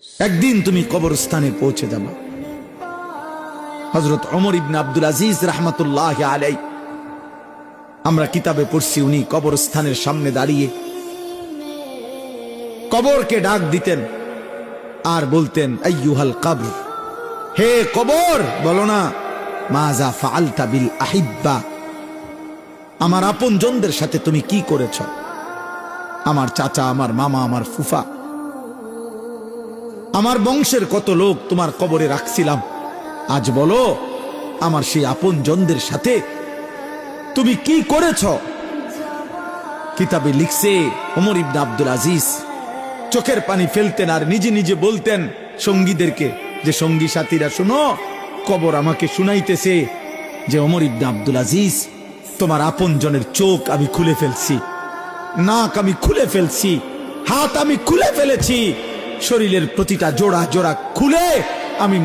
একদিন তুমি কবরস্থানে পৌঁছে যাবে। হযরত ওমর ইবনে আব্দুল আজিজ রাহমাতুল্লাহ আলাইহি, আমরা কিতাবে পড়ছি, উনি কবরস্থানের সামনে দাঁড়িয়ে কবরকে ডাক দিতেন আর বলতেন, আইয়ুহাল কবর, হে কবর, বলো না মাযা ফাআলতা বিল আহিব্বা, আমার আপনজনদের সাথে তুমি কি করেছ? আমার চাচা, আমার মামা, আমার ফুফা, আমার বংশের কত লোক তোমার কবরে রাখছিলাম, আজ বলো আমার সেই আপনজনদের সাথে তুমি কি করেছ? কিতাবে লিখছে ওমর ইবনে আব্দুল আজিজ চোখের পানি ফেলতেন আর নিজে নিজে বলতেন সঙ্গীদেরকে, যে সঙ্গী সাথীরা শুনো, কবর আমাকে শুনাইতেছে যে ওমর ইবনে আব্দুল আজিজ, তোমার আপনজনের চোখ আমি খুলে ফেলছি, নাক আমি খুলে ফেলছি, হাত আমি খুলে ফেলেছি, শরীরের প্রতিটা জোড়া জোড়া খুলে আমি